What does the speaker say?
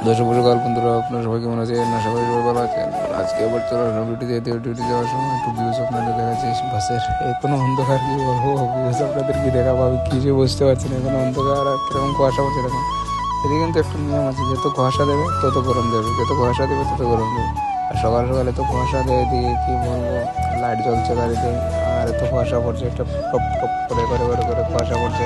সকাল বন্ধুরা, আপনারা সবাই কেমন আছেন? আশা করি সবাই ভালো আছেন। আজকে আবার চলো ডিউটি যাওয়ার সময় একটু ভিউজ আপনাদের দেখাচ্ছি বাসের। এখনো অন্ধকার, কি বলবো, ভিউজ আপনাদের কি দেখাবো, আমি কিছু বুঝতে পারছি না। এখনো অন্ধকার আর কিরকম কুয়াশা পড়ছে দেখুন। এদিকে কিন্তু একটা নিয়ম আছে, যত কুয়াশা দেবে তত গরম দেবে, যত কুয়াশা দেবে তত গরম দেবে। আর সকাল সকালে তো কুয়াশা দেয়, দিয়ে কি বলবো, লাইট জ্বলছে গাড়িতে, আর এত কুয়াশা পড়ছে, একটা টপ টপ করে করে করে করে কুয়াশা পড়ছে।